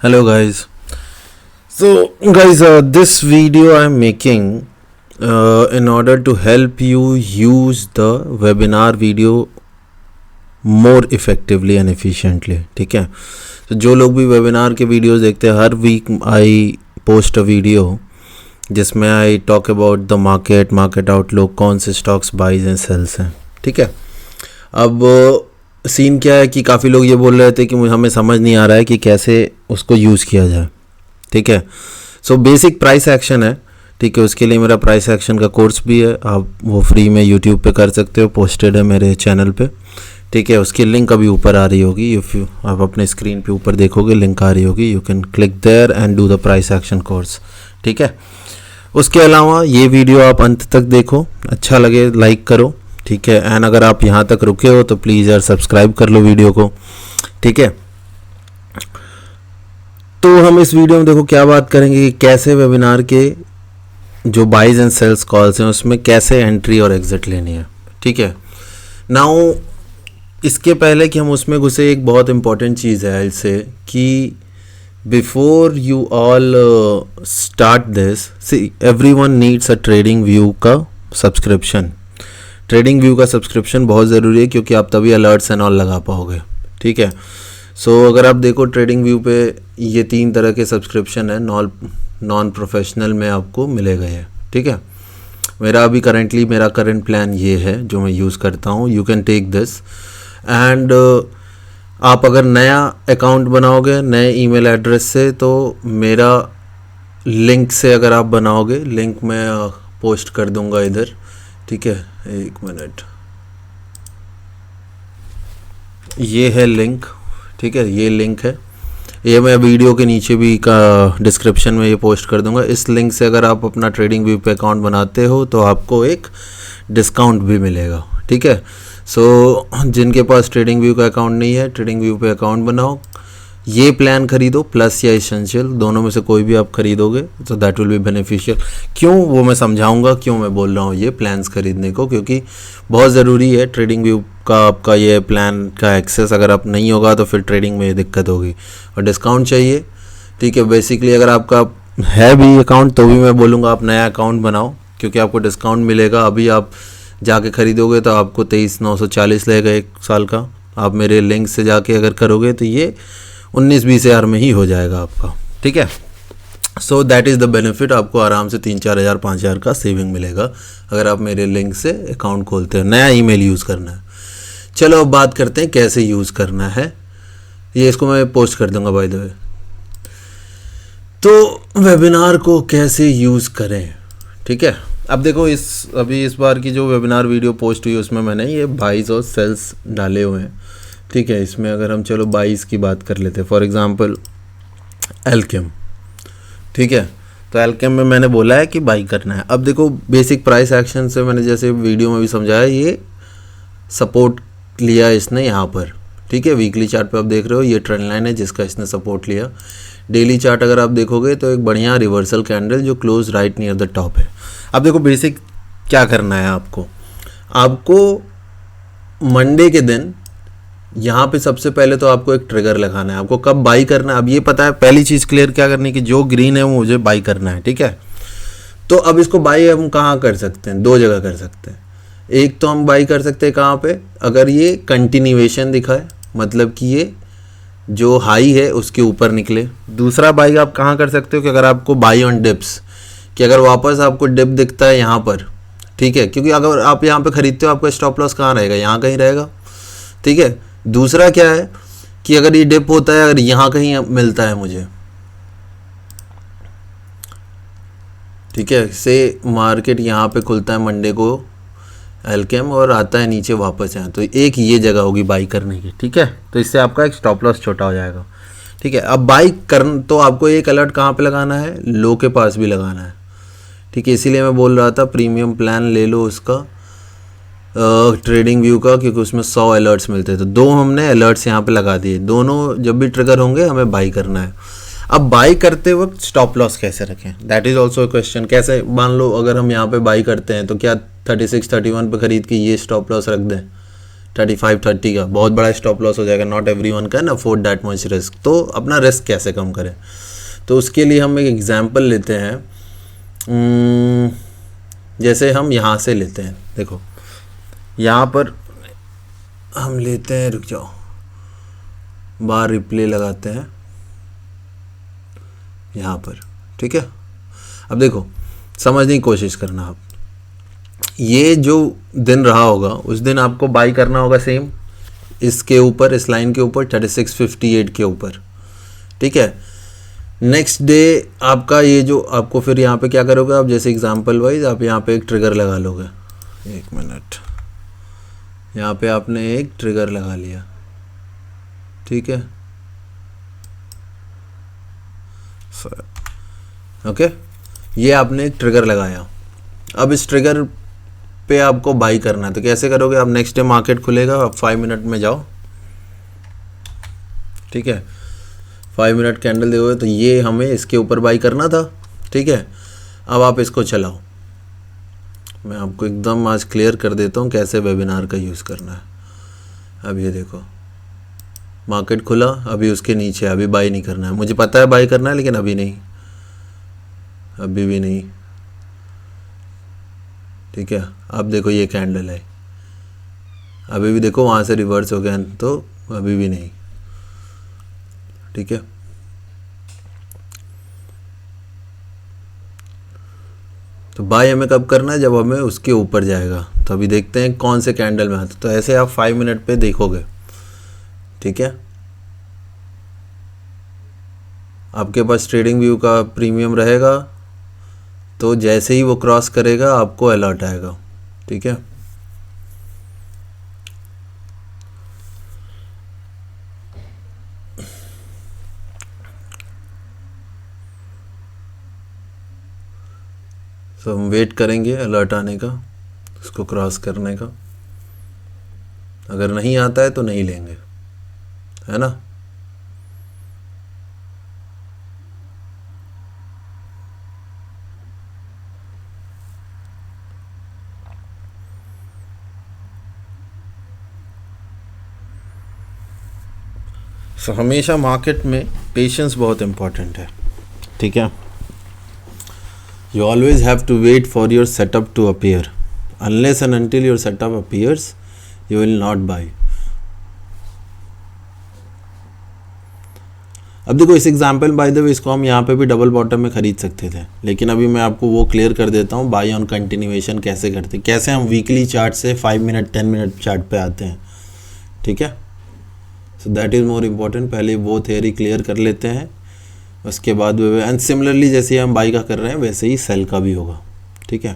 Hello guys. This video I'm making in order to help you use the webinar video more effectively and efficiently. ठीक है, तो जो लोग भी webinar के वीडियोस देखते हैं, हर week I post a video जिसमें I talk about the market outlook, कौन से स्टॉक्स बाइज एंड सेल्स हैं. ठीक है, अब सीन क्या है कि काफ़ी लोग ये बोल रहे थे कि हमें समझ नहीं आ रहा है कि कैसे उसको यूज़ किया जाए. ठीक है, सो बेसिक प्राइस एक्शन है. ठीक है, उसके लिए मेरा प्राइस एक्शन का कोर्स भी है, आप वो फ्री में यूट्यूब पे कर सकते हो, पोस्टेड है मेरे चैनल पे. ठीक है, उसकी लिंक अभी ऊपर आ रही होगी. इफ़ यू आप अपने स्क्रीन पे ऊपर देखोगे लिंक आ रही होगी, you can click there and do the price action course. ठीक है, उसके अलावा ये वीडियो आप अंत तक देखो, अच्छा लगे लाइक करो. ठीक है, एंड अगर आप यहाँ तक रुके हो तो प्लीज़ यार सब्सक्राइब कर लो वीडियो को. ठीक है, तो हम इस वीडियो में देखो क्या बात करेंगे कि कैसे वेबिनार के जो बाइज एंड सेल्स कॉल्स हैं उसमें कैसे एंट्री और एग्जिट लेनी है. ठीक है, नाउ इसके पहले कि हम उसमें घुसे, एक बहुत इंपॉर्टेंट चीज़ है इससे कि before you all start this, see everyone needs a trading view का सब्सक्रिप्शन. ट्रेडिंग व्यू का सब्सक्रिप्शन बहुत ज़रूरी है क्योंकि आप तभी अलर्ट्स एंड ऑल लगा पाओगे. ठीक है, सो अगर आप देखो ट्रेडिंग व्यू पे ये 3 तरह के सब्सक्रिप्शन है, नॉन प्रोफेशनल में आपको मिले गए हैं. ठीक है, मेरा करंट प्लान ये है जो मैं यूज़ करता हूँ. You can take this and आप अगर नया अकाउंट बनाओगे नए ईमेल एड्रेस से, तो मेरा लिंक से अगर आप बनाओगे, लिंक मैं पोस्ट कर दूंगा इधर. ठीक है, एक मिनट, ये है लिंक. ठीक है, ये लिंक है, ये मैं वीडियो के नीचे भी का डिस्क्रिप्शन में ये पोस्ट कर दूंगा. इस लिंक से अगर आप अपना ट्रेडिंग व्यू पे अकाउंट बनाते हो तो आपको एक डिस्काउंट भी मिलेगा. ठीक है, सो जिनके पास ट्रेडिंग व्यू का अकाउंट नहीं है, ट्रेडिंग व्यू पे अकाउंट बनाओ, ये प्लान खरीदो, प्लस या एसेंशियल, दोनों में से कोई भी आप खरीदोगे तो दैट विल बी बेनिफिशियल. क्यों, वो मैं समझाऊंगा क्यों मैं बोल रहा हूँ ये प्लान्स खरीदने को, क्योंकि बहुत ज़रूरी है ट्रेडिंग व्यू का आपका ये प्लान का एक्सेस. अगर आप नहीं होगा तो फिर ट्रेडिंग में दिक्कत होगी और डिस्काउंट चाहिए. ठीक है, बेसिकली अगर आपका है भी अकाउंट तो भी मैं बोलूँगा आप नया अकाउंट बनाओ, क्योंकि आपको डिस्काउंट मिलेगा. अभी आप जाके ख़रीदोगे तो आपको 23,940 लगेगा 1 साल का. आप मेरे लिंक से जाके अगर करोगे तो ये 19-20 हज़ार में ही हो जाएगा आपका. ठीक है, so that is the benefit. आपको आराम से 3-4 हज़ार 5 हज़ार का सेविंग मिलेगा अगर आप मेरे लिंक से अकाउंट खोलते हो. नया ईमेल यूज़ करना है. चलो अब बात करते हैं कैसे यूज़ करना है. ये इसको मैं पोस्ट कर दूंगा बाय द वे. तो वेबिनार को कैसे यूज़ करें. ठीक है, अब देखो अभी इस बार की जो वेबिनार वीडियो पोस्ट हुई उसमें मैंने ये बाइज और सेल्स डाले हुए हैं. ठीक है, इसमें अगर हम चलो बाइज की बात कर लेते हैं, फॉर एग्जांपल एल्केम. ठीक है, तो एल्केम में मैंने बोला है कि बाई करना है. अब देखो बेसिक प्राइस एक्शन से मैंने जैसे वीडियो में भी समझाया, ये सपोर्ट लिया इसने यहाँ पर. ठीक है, वीकली चार्ट पे आप देख रहे हो ये ट्रेंड लाइन है जिसका इसने सपोर्ट लिया. डेली चार्ट अगर आप देखोगे तो एक बढ़िया रिवर्सल कैंडल जो close right near the top है. अब देखो बेसिक क्या करना है आपको मंडे के दिन यहाँ पे सबसे पहले तो आपको एक ट्रिगर लगाना है. आपको कब बाई करना है अब ये पता है. पहली चीज़ क्लियर क्या करनी है कि जो ग्रीन है वो मुझे बाई करना है. ठीक है, तो अब इसको बाई हम कहाँ कर सकते हैं, 2 जगह कर सकते हैं. एक तो हम बाई कर सकते हैं कहाँ पे, अगर ये कंटिन्यूएशन दिखाए, मतलब कि ये जो हाई है उसके ऊपर निकले. दूसरा बाई आप कहाँ कर सकते हो कि अगर आपको बाई ऑन डिप्स, कि अगर वापस आपको डिप दिखता है यहाँ पर. ठीक है, क्योंकि अगर आप यहाँ पे खरीदते हो आपका स्टॉप लॉस कहाँ रहेगा, यहाँ कहीं रहेगा. ठीक है, दूसरा क्या है कि अगर ये डिप होता है, अगर यहाँ कहीं मिलता है मुझे, ठीक है, से मार्केट यहाँ पे खुलता है मंडे को एल्केम और आता है नीचे वापस यहाँ, तो एक ये जगह होगी बाई करने की. ठीक है, तो इससे आपका एक स्टॉप लॉस छोटा हो जाएगा. ठीक है, अब बाई करना तो आपको एक अलर्ट कहाँ पे लगाना है, लो के पास भी लगाना है. ठीक है, इसीलिए मैं बोल रहा था प्रीमियम प्लान ले लो उसका ट्रेडिंग व्यू का, क्योंकि उसमें 100 अलर्ट्स मिलते हैं. तो 2 हमने अलर्ट्स यहाँ पे लगा दिए, दोनों जब भी ट्रिगर होंगे हमें बाई करना है. अब बाई करते वक्त स्टॉप लॉस कैसे रखें, that is also a question. कैसे, मान लो अगर हम यहाँ पे बाई करते हैं तो क्या 36-31 पे खरीद के ये स्टॉप लॉस रख दें. 35-30 का बहुत बड़ा स्टॉप लॉस हो जाएगा, not everyone can afford that much risk. तो अपना रिस्क कैसे कम करें, तो उसके लिए हम एक एग्जांपल लेते हैं। जैसे हम यहाँ से लेते हैं, देखो यहाँ पर हम लेते हैं, रुक जाओ, बार रिप्ले लगाते हैं यहाँ पर, ठीक है। अब देखो समझने की कोशिश करना आप, ये जो दिन रहा होगा उस दिन आपको बाई करना होगा सेम इसके ऊपर, इस लाइन के ऊपर 3658 के ऊपर, ठीक है। नेक्स्ट डे आपका ये जो आपको फिर यहाँ पे क्या करोगे आप, जैसे एग्जांपल वाइज आप यहाँ पे एक ट्रिगर लगा लोगे, एक मिनट, यहाँ पे आपने एक ट्रिगर लगा लिया, ठीक है, ओके। ये आपने एक ट्रिगर लगाया, अब इस ट्रिगर पे आपको बाई करना है, तो कैसे करोगे आप, नेक्स्ट डे मार्केट खुलेगा, आप 5 मिनट में जाओ, ठीक है, 5 मिनट कैंडल देखोगे तो ये हमें इसके ऊपर बाई करना था, ठीक है। अब आप इसको चलाओ, मैं आपको एकदम आज क्लियर कर देता हूँ कैसे वेबिनार का यूज़ करना है। अब ये देखो मार्केट खुला, अभी उसके नीचे, अभी बाई नहीं करना है, मुझे पता है बाई करना है लेकिन अभी नहीं, अभी भी नहीं, ठीक है। अब देखो ये कैंडल है, अभी भी देखो वहाँ से रिवर्स हो गया, तो अभी भी नहीं, ठीक है। तो बाय हमें कब करना है, जब हमें उसके ऊपर जाएगा, तो अभी देखते हैं कौन से कैंडल में आता। तो ऐसे आप 5 मिनट पे देखोगे, ठीक है। आपके पास ट्रेडिंग व्यू का प्रीमियम रहेगा, तो जैसे ही वो क्रॉस करेगा आपको अलर्ट आएगा, ठीक है। तो हम वेट करेंगे अलर्ट आने का, उसको क्रॉस करने का, अगर नहीं आता है तो नहीं लेंगे, है ना। तो हमेशा मार्केट में पेशेंस बहुत इम्पॉर्टेंट है, ठीक है। You always have to wait for your setup to appear. Unless and until your setup appears, you will not buy. अब देखो इस एग्जाम्पल बाय द वे इसको हम यहाँ पे भी डबल बॉटम में खरीद सकते थे, लेकिन अभी मैं आपको वो क्लियर कर देता हूँ बाय ऑन कंटिन्यूएशन कैसे करते, कैसे हम वीकली चार्ट से 5 मिनट 10 मिनट चार्ट पे आते हैं, ठीक है। So that is more important, पहले वो थियरी क्लियर कर लेते हैं, उसके बाद एंड सिमिलरली जैसे हम बाई का कर रहे हैं वैसे ही सेल का भी होगा, ठीक है।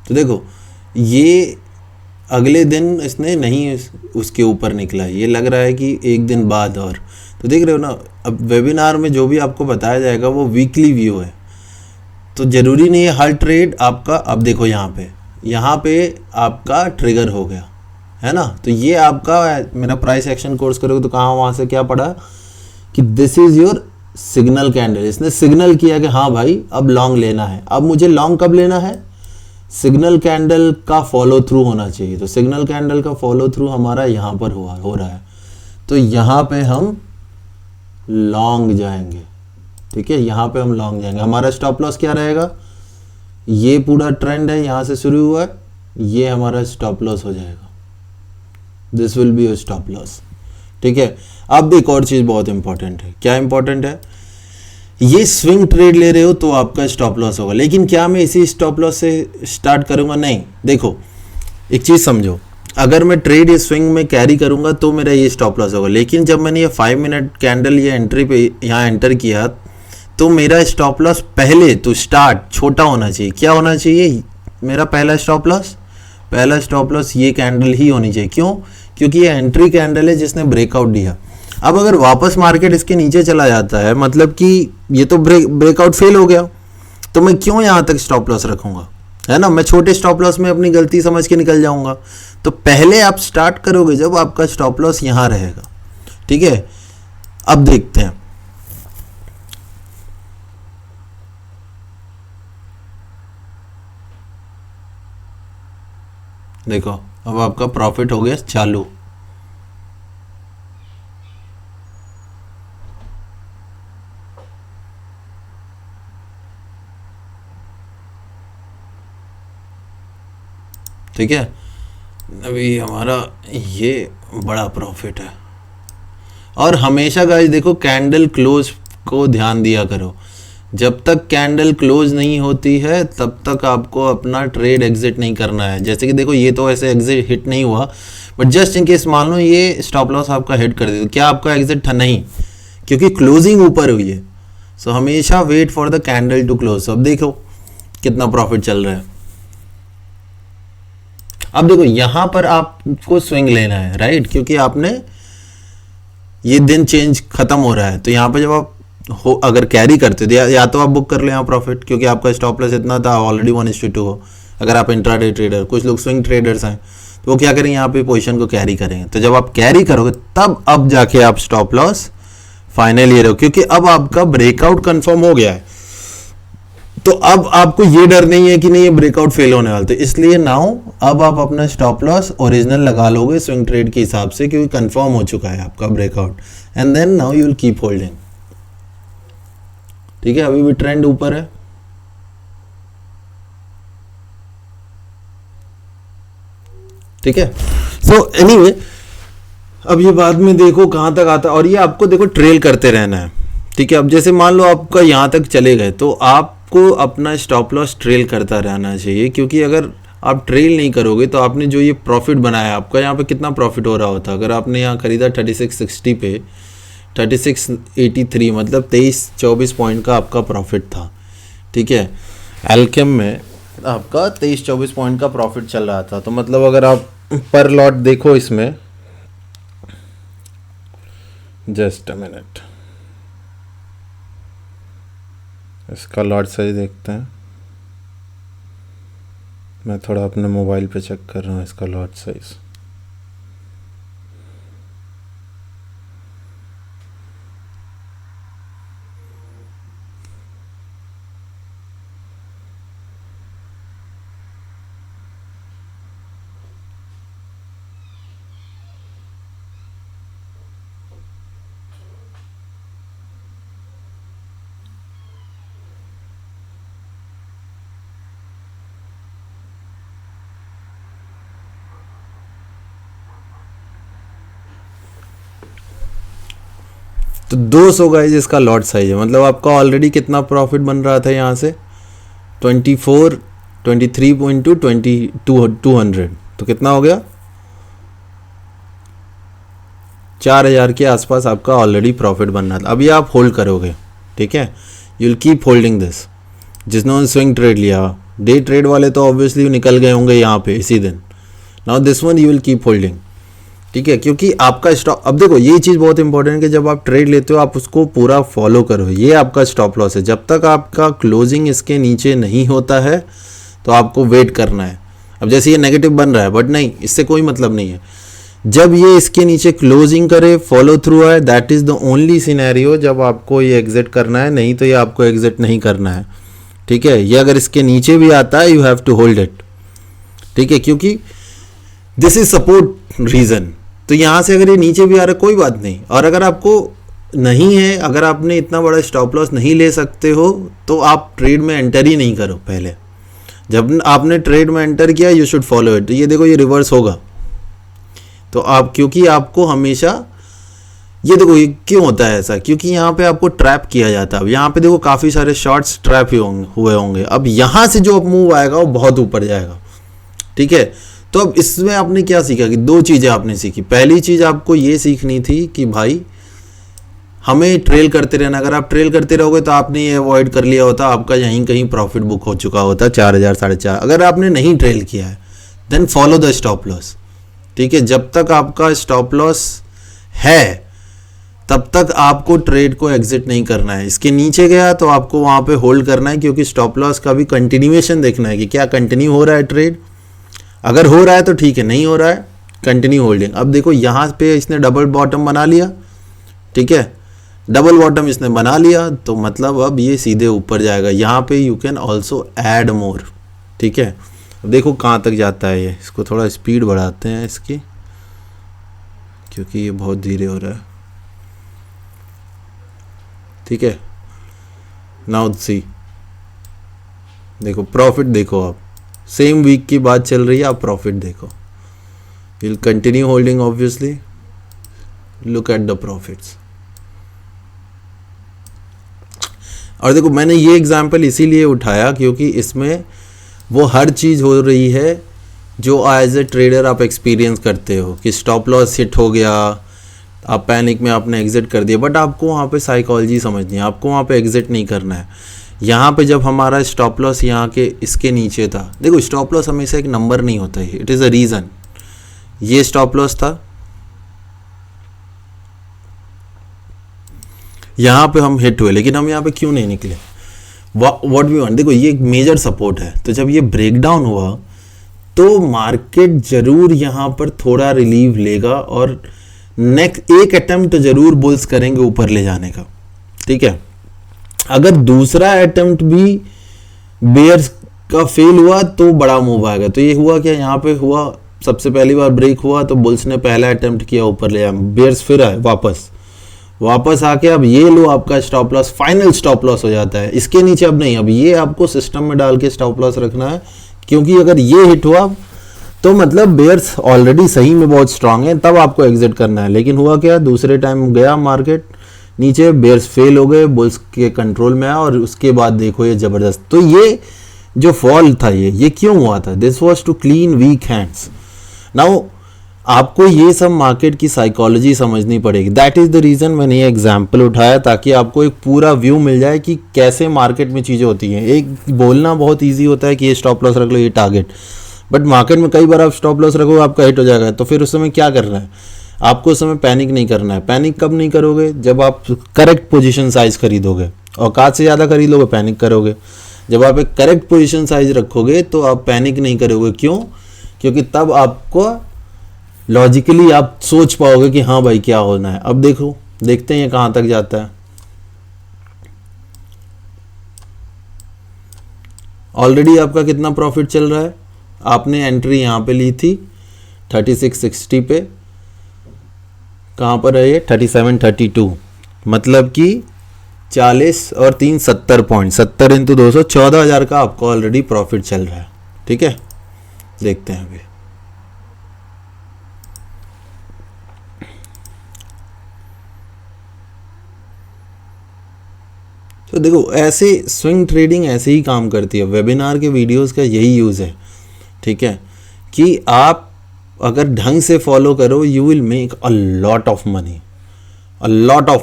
तो देखो ये अगले दिन इसने नहीं उसके ऊपर निकला, ये लग रहा है कि एक दिन बाद, और तो देख रहे हो ना, अब वेबिनार में जो भी आपको बताया जाएगा वो वीकली व्यू है, तो ज़रूरी नहीं है हर ट्रेड आपका। अब देखो यहाँ पे आपका ट्रिगर हो गया, है ना, तो ये आपका, मेरा प्राइस एक्शन कोर्स करोगे तो कहाँ, वहाँ से क्या पढ़ा कि this is your signal candle, इसने सिग्नल किया कि हाँ भाई अब लॉन्ग लेना है। अब मुझे लॉन्ग कब लेना है, सिग्नल कैंडल का फॉलो थ्रू होना चाहिए, तो सिग्नल कैंडल का फॉलो थ्रू हमारा यहाँ पर हो रहा है, तो यहाँ पे हम लॉन्ग जाएंगे, ठीक है, यहाँ पे हम लॉन्ग जाएंगे। हमारा स्टॉप लॉस क्या रहेगा, ये पूरा ट्रेंड है यहाँ से शुरू हुआ है, ये हमारा स्टॉप लॉस हो जाएगा, this will be your stop loss, ठीक है। अब एक और चीज़ बहुत इंपॉर्टेंट है, क्या इंपॉर्टेंट है, ये स्विंग ट्रेड ले रहे हो तो आपका स्टॉप लॉस होगा, लेकिन क्या मैं इसी स्टॉप लॉस से स्टार्ट करूंगा, नहीं। देखो एक चीज़ समझो, अगर मैं ट्रेड ये स्विंग में कैरी करूंगा तो मेरा ये स्टॉप लॉस होगा, लेकिन जब मैंने ये 5 मिनट कैंडल या एंट्री पे यहाँ एंटर किया तो मेरा स्टॉप लॉस पहले तो स्टार्ट छोटा होना चाहिए। क्या होना चाहिए, मेरा पहला स्टॉप लॉस ये कैंडल ही होनी चाहिए। क्यों, क्योंकि ये एंट्री कैंडल है जिसने ब्रेकआउट दिया। अब अगर वापस मार्केट इसके नीचे चला जाता है, मतलब कि ये तो ब्रेकआउट फेल हो गया, तो मैं क्यों यहाँ तक स्टॉप लॉस रखूँगा, है ना, मैं छोटे स्टॉप लॉस में अपनी गलती समझ के निकल जाऊँगा। तो पहले आप स्टार्ट करोगे जब आपका स्टॉप लॉस यहाँ रहेगा, ठीक है। अब देखते हैं, देखो अब आपका प्रॉफिट हो गया चालू। ठीक है, अभी हमारा ये बड़ा प्रॉफिट है। और हमेशा गाइस देखो कैंडल क्लोज को ध्यान दिया करो, जब तक कैंडल क्लोज नहीं होती है तब तक आपको अपना ट्रेड एग्जिट नहीं करना है। जैसे कि देखो ये तो ऐसे एग्जिट हिट नहीं हुआ, बट जस्ट इन केस मान लो ये स्टॉप लॉस आपका हिट कर दे, तो क्या आपका एग्जिट था? नहीं, क्योंकि क्लोजिंग ऊपर हुई है। सो हमेशा wait for the candle to close. अब देखो कितना प्रॉफिट चल रहा है। अब देखो यहां पर आपको स्विंग लेना है, राइट, क्योंकि आपने ये दिन चेंज खत्म हो रहा है, तो यहाँ पर जब आप हो अगर कैरी करते हो या तो आप बुक कर ले यहाँ प्रॉफिट, क्योंकि आपका स्टॉप लॉस इतना था ऑलरेडी 1:2 हो। अगर आप इंट्राडे ट्रेडर, कुछ लोग स्विंग ट्रेडर्स हैं, तो वो क्या करेंगे, यहाँ पे पोजीशन को कैरी करेंगे। तो जब आप कैरी करोगे तब अब जाके आप स्टॉप लॉस फाइनल ले रहे हो, क्योंकि अब आपका ब्रेकआउट कंफर्म हो गया है। तो अब आपको ये डर नहीं है कि नहीं ये ब्रेकआउट फेल होने वाला, तो इसलिए नाउ अब आप अपना स्टॉप लॉस ओरिजिनल लगा लोगे स्विंग ट्रेड के हिसाब से, क्योंकि कंफर्म हो चुका है आपका breakout, and then now you will keep holding. ठीक है, अभी भी ट्रेंड ऊपर है। ठीक है, सो एनीवे अब ये बाद में देखो कहां तक आता है, और ये आपको देखो ट्रेल करते रहना है। ठीक है, अब जैसे मान लो आपका यहां तक चले गए, तो आपको अपना स्टॉप लॉस ट्रेल करता रहना चाहिए, क्योंकि अगर आप ट्रेल नहीं करोगे तो आपने जो ये प्रॉफिट बनाया, आपका यहाँ पे कितना प्रॉफिट हो रहा होता, अगर आपने यहाँ खरीदा 3660 पे, 3683 मतलब 23-24 पॉइंट का आपका प्रॉफिट था। ठीक है, एल्केम में आपका 23-24 पॉइंट का प्रॉफिट चल रहा था, तो मतलब अगर आप पर लॉट देखो इसमें, जस्ट अ मिनट, इसका लॉट साइज देखते हैं। मैं थोड़ा अपने मोबाइल पे चेक कर रहा हूँ इसका लॉट साइज। तो 200 गाइज इसका लॉट साइज है, मतलब आपका ऑलरेडी कितना प्रॉफिट बन रहा था यहाँ से 23.2 तो कितना हो गया 4000 के आसपास आपका ऑलरेडी प्रॉफिट बन रहा था। अभी आप होल्ड करोगे, ठीक है, you will keep holding this. जिसने स्विंग ट्रेड लिया, डे ट्रेड वाले तो ऑब्वियसली निकल गए होंगे यहाँ पे इसी दिन। Now this one you will keep holding, ठीक है, क्योंकि आपका स्टॉप, अब देखो ये चीज़ बहुत इंपॉर्टेंट है कि जब आप ट्रेड लेते हो आप उसको पूरा फॉलो करो। ये आपका स्टॉप लॉस है, जब तक आपका क्लोजिंग इसके नीचे नहीं होता है तो आपको वेट करना है। अब जैसे ये नेगेटिव बन रहा है, बट नहीं, इससे कोई मतलब नहीं है। जब ये इसके नीचे क्लोजिंग करे, फॉलो थ्रू है, that is the only scenario जब आपको ये एग्जिट करना है, नहीं तो ये आपको एग्जिट नहीं करना है। ठीक है, ये अगर इसके नीचे भी आता है you have to hold it, ठीक है, क्योंकि दिस इज सपोर्ट रीजन। तो यहाँ से अगर ये नीचे भी आ रहा है कोई बात नहीं, और अगर आपको नहीं है, अगर आपने इतना बड़ा स्टॉप लॉस नहीं ले सकते हो तो आप ट्रेड में एंटर ही नहीं करो। पहले जब आपने ट्रेड में एंटर किया यू शुड फॉलो इट। तो ये देखो ये रिवर्स होगा, तो आप, क्योंकि आपको हमेशा, ये देखो ये क्यों होता है ऐसा, क्योंकि यहाँ पे आपको ट्रैप किया जाता है। अब यहाँ पे देखो काफ़ी सारे शॉर्ट्स ट्रैप हुए होंगे। अब यहाँ से जो मूव आएगा वो बहुत ऊपर जाएगा, ठीक है। तो अब इसमें आपने क्या सीखा कि दो चीज़ें आपने सीखी। पहली चीज़ आपको ये सीखनी थी कि भाई हमें ट्रेल करते रहना। अगर आप ट्रेल करते रहोगे तो आपने ये अवॉइड कर लिया होता, आपका यहीं कहीं प्रॉफिट बुक हो चुका होता 4000 4,500। अगर आपने नहीं ट्रेल किया है then follow the stop loss, ठीक है। जब तक आपका स्टॉप लॉस है तब तक आपको ट्रेड को एग्जिट नहीं करना है। इसके नीचे गया तो आपको वहाँ पे होल्ड करना है, क्योंकि स्टॉप लॉस का भी कंटिन्यूएशन देखना है कि क्या कंटिन्यू हो रहा है ट्रेड। अगर हो रहा है तो ठीक है, नहीं हो रहा है कंटिन्यू होल्डिंग। अब देखो यहाँ पे इसने डबल बॉटम बना लिया, ठीक है, डबल बॉटम इसने बना लिया, तो मतलब अब ये सीधे ऊपर जाएगा। यहाँ पे you can also add more, ठीक है। देखो कहाँ तक जाता है ये। इसको थोड़ा स्पीड बढ़ाते हैं इसकी, क्योंकि ये बहुत धीरे हो रहा है। ठीक है, नाउ सी, देखो प्रॉफिट देखो आप, सेम वीक की बात चल रही है, आप प्रॉफिट देखो। Will continue holding obviously, look at the profits. और देखो मैंने ये एग्जांपल इसीलिए उठाया क्योंकि इसमें वो हर चीज़ हो रही है जो एज ए ट्रेडर आप एक्सपीरियंस करते हो कि स्टॉप लॉस हिट हो गया, आप पैनिक में आपने एग्जिट कर दिया, बट आपको वहाँ पे साइकोलॉजी समझनी है, आपको वहाँ पे एग्जिट नहीं करना है। यहाँ पे जब हमारा स्टॉप लॉस यहाँ के इसके नीचे था, देखो स्टॉप लॉस हमेशा एक नंबर नहीं होता है, इट इज़ अ रीज़न। ये स्टॉप लॉस था, यहाँ पे हम हिट हुए, लेकिन हम यहाँ पे क्यों नहीं निकले? व्हाट वी वांट, देखो ये एक मेजर सपोर्ट है, तो जब ये ब्रेकडाउन हुआ तो मार्केट जरूर यहाँ पर थोड़ा रिलीव लेगा और नेक्स्ट एक अटेम्प्ट तो जरूर बुल्स करेंगे ऊपर ले जाने का। ठीक है, अगर दूसरा अटेम्प्ट भी बेयर्स का फेल हुआ तो बड़ा मूव आएगा। तो ये हुआ क्या, यहाँ पे हुआ, सबसे पहली बार ब्रेक हुआ तो बुल्स ने पहला अटेम्प्ट किया ऊपर ले जाए, बेयर्स फिर आए वापस आके अब ये लो आपका stop loss, final stop loss हो जाता है। इसके नीचे अब नहीं, अब ये आपको सिस्टम में डाल के स्टॉप लॉस रखना है, क्योंकि अगर ये हिट हुआ तो मतलब बेयर्स ऑलरेडी सही में बहुत स्ट्रांग है, तब आपको एग्जिट करना है। लेकिन हुआ क्या, दूसरे टाइम गया मार्केट नीचे, बेयर्स फेल हो गए, बुल्स के कंट्रोल में आया और उसके बाद देखो ये जबरदस्त। तो ये जो फॉल था ये क्यों हुआ था? This was to clean weak hands. Now आपको ये सब मार्केट की साइकोलॉजी समझनी पड़ेगी। दैट इज़ द रीज़न मैंने ये एग्जाम्पल उठाया, ताकि आपको एक पूरा व्यू मिल जाए कि कैसे मार्केट में चीज़ें होती हैं। एक बोलना बहुत ईजी होता है कि ये स्टॉप लॉस रख लो, ये टारगेट, बट मार्केट में कई बार आप स्टॉप लॉस रखो आपका हिट हो जाएगा, तो फिर उस समय क्या करना है? आपको उस समय पैनिक नहीं करना है। पैनिक कब नहीं करोगे? जब आप करेक्ट पोजीशन साइज खरीदोगे, औकात से ज़्यादा खरीद लोगे पैनिक करोगे। जब आप एक करेक्ट पोजीशन साइज रखोगे तो आप पैनिक नहीं करोगे। क्यों? क्योंकि तब आपको लॉजिकली आप सोच पाओगे कि हाँ भाई क्या होना है। अब देखो, देखते हैं ये कहाँ तक जाता है। ऑलरेडी आपका कितना प्रॉफिट चल रहा है? आपने एंट्री यहाँ पे ली थी 3660 पे, कहाँ पर है ये? 3732, मतलब कि 40 और 3 70 पॉइंट, 70 इंटू 200, 14,000 का आपको ऑलरेडी प्रॉफिट चल रहा है। ठीक है, देखते हैं अभी। तो देखो ऐसे स्विंग ट्रेडिंग ऐसे ही काम करती है। वेबिनार के वीडियोस का यही यूज़ है, ठीक है, कि आप अगर ढंग से फॉलो करो you will make a lot of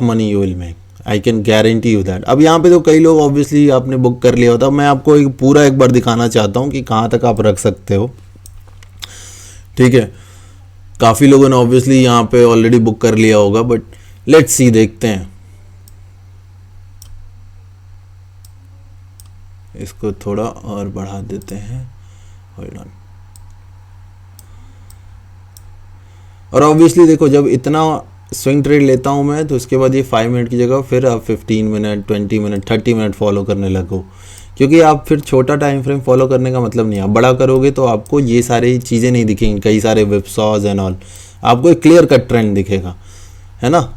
money you will make, I can guarantee you that. अब यहाँ पे तो कई लोग ऑब्वियसली आपने बुक कर लिया होता, मैं आपको एक बार दिखाना चाहता हूँ कि कहाँ तक आप रख सकते हो। ठीक है, काफ़ी लोगों ने ऑब्वियसली यहाँ पे ऑलरेडी बुक कर लिया होगा, बट लेट्स सी, देखते हैं। इसको थोड़ा और बढ़ा देते हैं, होल्ड ऑन। और ऑब्वियसली देखो, जब इतना स्विंग ट्रेड लेता हूँ मैं, तो उसके बाद ये 5 मिनट की जगह फिर आप 15 मिनट, 20 मिनट, 30 मिनट फॉलो करने लगो, क्योंकि आप फिर छोटा टाइम फ्रेम फॉलो करने का मतलब नहीं है। आप बड़ा करोगे तो आपको ये सारी चीज़ें नहीं दिखेंगी, कई सारे विपसॉज एंड ऑल, आपको एक क्लियर कट ट्रेंड दिखेगा, है ना।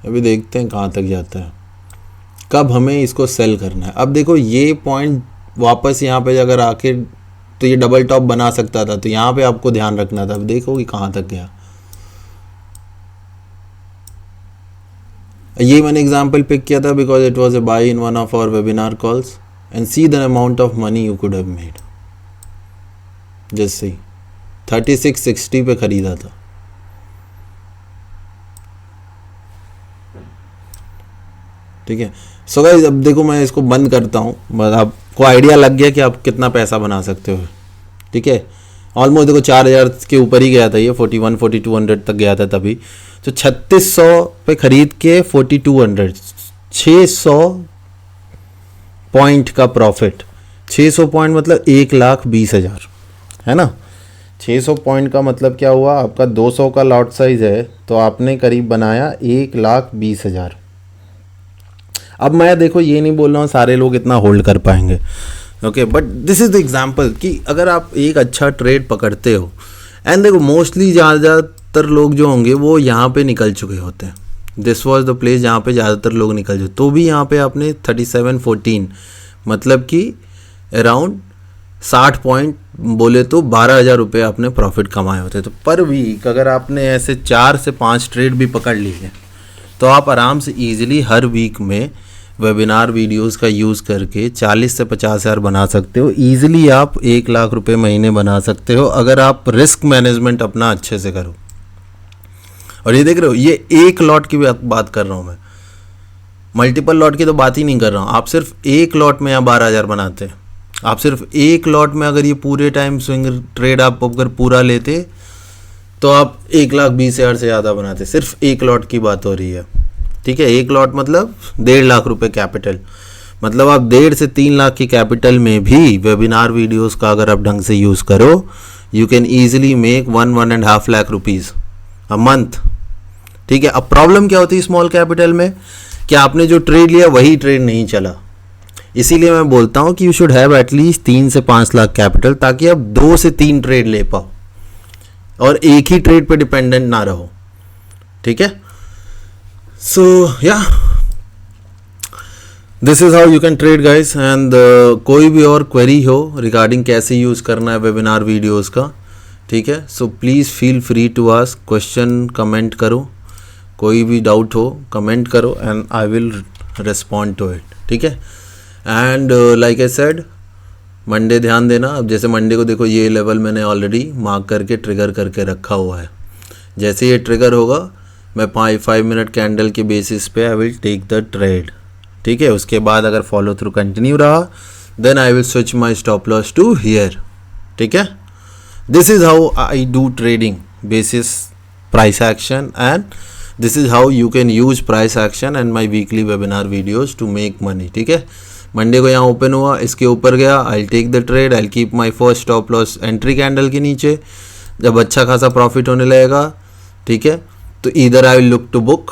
अभी देखते हैं कहाँ तक जाता है, कब हमें इसको सेल करना है। अब देखो ये पॉइंट वापस यहाँ पे अगर आके तो ये डबल टॉप बना सकता था, तो यहाँ पे आपको ध्यान रखना था। अब देखो कि कहाँ तक गया। ये मैंने एग्जांपल पिक किया था because it was a buy in one of our webinar calls and see the amount of money you could have made. जैसे 3660 पे खरीदा था, ठीक है। सो गाइस, अब देखो मैं इसको बंद करता हूँ, बस आपको आइडिया लग गया कि आप कितना पैसा बना सकते हो, ठीक है। ऑलमोस्ट देखो 4000 के ऊपर ही गया था ये, 41-4200 तक गया था तभी। तो 3600 पे खरीद के 4200, 600 पॉइंट का प्रॉफिट। 600 पॉइंट मतलब 1,20,000, है ना। 600 पॉइंट का मतलब क्या हुआ, आपका 200 का लॉट साइज है तो आपने करीब बनाया 1,20,000। अब मैं देखो ये नहीं बोल रहा हूँ सारे लोग इतना होल्ड कर पाएंगे, okay, but this is the example कि अगर आप एक अच्छा ट्रेड पकड़ते हो, एंड देखो मोस्टली ज़्यादातर लोग जो होंगे वो यहाँ पे निकल चुके होते हैं। दिस वाज द प्लेस जहाँ पे ज़्यादातर लोग निकल चुके, तो भी यहाँ पे आपने 3714 मतलब कि अराउंड 60 पॉइंट बोले तो 12,000 रुपये आपने प्रॉफिट कमाए होते। तो पर वीक अगर आपने ऐसे 4 से 5 ट्रेड भी पकड़ लिए तो आप आराम से ईजिली हर वीक में वेबिनार वीडियोस का यूज़ करके 40 से 50,000 बना सकते हो। ईजिली आप 1,00,000 रुपये महीने बना सकते हो अगर आप रिस्क मैनेजमेंट अपना अच्छे से करो। और ये देख रहे हो, ये एक लॉट की बात कर रहा हूँ मैं, मल्टीपल लॉट की तो बात ही नहीं कर रहा हूँ। आप सिर्फ एक लॉट में यहाँ 12,000 बनाते हैं, आप सिर्फ एक लॉट में अगर ये पूरे टाइम स्विंग ट्रेड आप अगर पूरा लेते तो आप 1,20,000 से ज़्यादा बनाते। सिर्फ एक लॉट की बात हो रही है, ठीक है। एक लॉट मतलब 1.5 लाख रुपए कैपिटल, मतलब आप 1.5 से 3 लाख की कैपिटल में भी वेबिनार वीडियोस का अगर आप ढंग से यूज़ करो, you can easily make 1.5 lakh rupees a month, ठीक है। अब प्रॉब्लम क्या होती है स्मॉल कैपिटल में, कि आपने जो ट्रेड लिया वही ट्रेड नहीं चला। इसीलिए मैं बोलता हूँ कि यू शुड हैव एटलीस्ट 3 से 5 लाख कैपिटल, ताकि आप 2 से 3 ट्रेड ले पाओ और एक ही ट्रेड पे डिपेंडेंट ना रहो, ठीक है। सो या this is how you can trade guys. And कोई भी और क्वेरी हो रिगार्डिंग कैसे यूज़ करना है वेबिनार वीडियोस का, ठीक है, so please feel free to ask question, comment करो, कोई भी डाउट हो कमेंट करो and I will respond to it, ठीक है। And like I said, Monday ध्यान देना। अब जैसे मंडे को देखो ये लेवल मैंने ऑलरेडी मार्क करके ट्रिगर करके रखा हुआ है। जैसे ये ट्रिगर होगा मैं 5 मिनट कैंडल के बेसिस पे I will take the trade, ठीक है। उसके बाद अगर फॉलो थ्रू कंटिन्यू रहा then I will switch my stop loss to here, ठीक है। This is how I do trading basis price action, and this is how you can use price action and my weekly webinar videos to make money, ठीक है। Monday को यहाँ open हुआ, इसके ऊपर गया, I take the trade, I keep my first stop loss entry candle के नीचे। जब अच्छा खासा प्रॉफिट होने लगेगा, ठीक है, तो इधर I will look to book,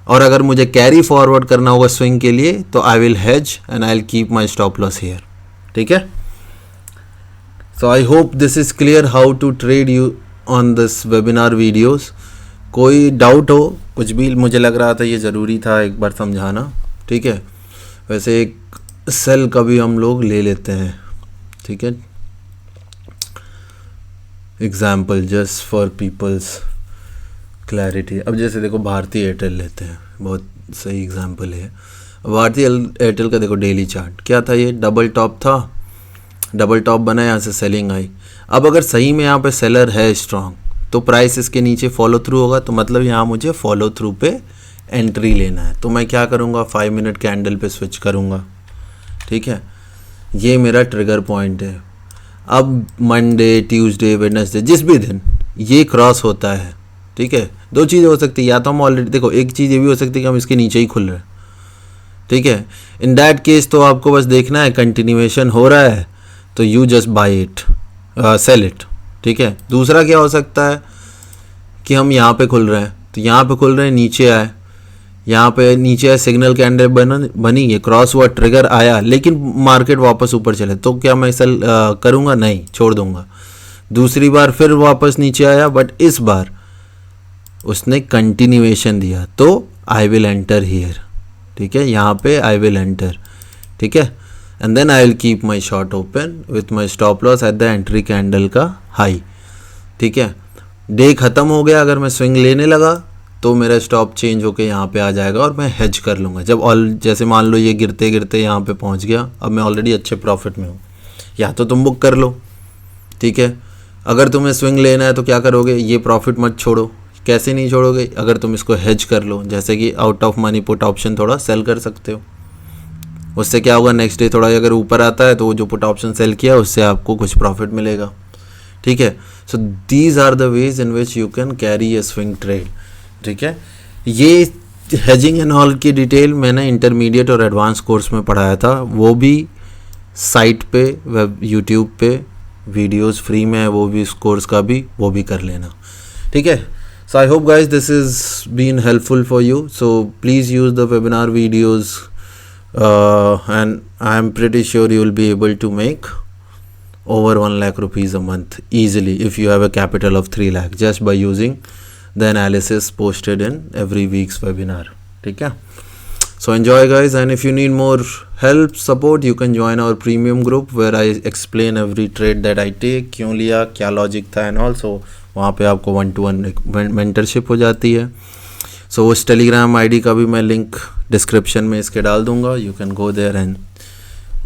और अगर मुझे कैरी फॉरवर्ड करना होगा स्विंग के लिए तो I will hedge and I will keep my stop loss here, ठीक है। So I hope this is clear how to trade you on this webinar videos. कोई डाउट हो कुछ भी, मुझे लग रहा था ये ज़रूरी था एक बार समझाना, ठीक है। वैसे एक सेल का भी हम लोग ले लेते हैं, ठीक है, example just for people's clarity. अब जैसे देखो भारतीय एयरटेल लेते हैं, बहुत सही एग्जाम्पल है। भारतीय एयरटेल का देखो डेली चार्ट क्या था, ये डबल टॉप था, डबल टॉप बना, यहाँ से सेलिंग आई। अब अगर सही में यहाँ पे सेलर है स्ट्रॉन्ग तो प्राइस इसके नीचे फॉलो थ्रू होगा, तो मतलब यहाँ मुझे फॉलो थ्रू पे एंट्री लेना है। तो मैं क्या करूँगा, 5 मिनट कैंडल पे स्विच करूँगा, ठीक है। ये मेरा ट्रिगर पॉइंट है। अब मंडे, ट्यूसडे, वेडनेसडे जिस भी दिन ये क्रॉस होता है, ठीक है, 2 चीज़ें हो सकती है, या तो हम ऑलरेडी देखो, एक चीज़ ये भी हो सकती है कि हम इसके नीचे ही खुल रहे हैं, ठीक है। इन दैट केस तो आपको बस देखना है कंटिन्यूएशन हो रहा है तो you just buy it, sell it, ठीक है। दूसरा क्या हो सकता है कि हम यहाँ पे खुल रहे हैं, तो यहाँ पे खुल रहे हैं, नीचे आए, यहाँ पे नीचे आए, सिग्नल कैंडल बनी, ये क्रॉस हुआ, ट्रिगर आया, लेकिन मार्केट वापस ऊपर चले, तो क्या मैं सेल करूँगा? नहीं, छोड़ दूंगा। दूसरी बार फिर वापस नीचे आया, बट इस बार उसने कंटिन्यूएशन दिया, तो आई विल एंटर हियर, ठीक है, यहाँ पे आई विल एंटर, ठीक है, and then I will keep my short open with my stop loss at the entry candle का हाई, ठीक है। डे ख़त्म हो गया, अगर मैं स्विंग लेने लगा तो मेरा स्टॉप चेंज होके यहाँ पे आ जाएगा और मैं हेज कर लूँगा। जब जैसे मान लो ये गिरते गिरते यहाँ पे पहुँच गया, अब मैं ऑलरेडी अच्छे प्रॉफिट में हूँ, या तो तुम बुक कर लो, ठीक है। अगर तुम्हें स्विंग लेना है तो क्या करोगे, ये प्रॉफिट मत छोड़ो। कैसे नहीं छोड़ोगे? अगर तुम इसको हेज कर लो, जैसे कि out of money put option थोड़ा सेल कर सकते हो। उससे क्या होगा, नेक्स्ट डे थोड़ा अगर ऊपर आता है तो वो जो पुट ऑप्शन सेल किया उससे आपको कुछ प्रॉफिट मिलेगा, ठीक है। So these are the ways in which you can carry a swing trade, ठीक है। ये हेजिंग एंड ऑल की डिटेल मैंने इंटरमीडिएट और एडवांस कोर्स में पढ़ाया था, वो भी साइट पे, वेब यूट्यूब पे वीडियोस फ्री में है, वो भी, इस कोर्स का भी वो भी कर लेना, ठीक है। So I hope guys this is been helpful for you, so please use the webinar videos and I am pretty sure you will be able to make over 1 lakh rupees a month easily if you have a capital of 3 lakh just by using the analysis posted in every week's webinar, ठीक है। So enjoy guys, and if you need more help, support, you can join our premium group where I explain every trade that I take, क्यों लिया, क्या logic था and also वहाँ पे आपको 1-to-1 mentorship हो जाती है। सो उस टेलीग्राम आईडी का भी मैं लिंक डिस्क्रिप्शन में इसके डाल दूंगा, you can go there and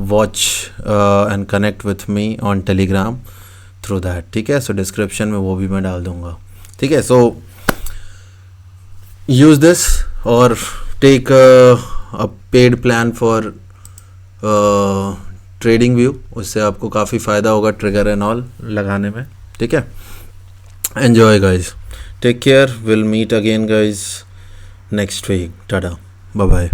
watch and connect with me on Telegram through that, ठीक है। सो डिस्क्रिप्शन में वो भी मैं डाल दूंगा, ठीक है। सो यूज़ दिस और take a paid plan for TradingView, उससे आपको काफ़ी फ़ायदा होगा ट्रिगर एंड ऑल लगाने में, ठीक है। Enjoy guys, take care, will meet again guys next week. Tada, bye bye.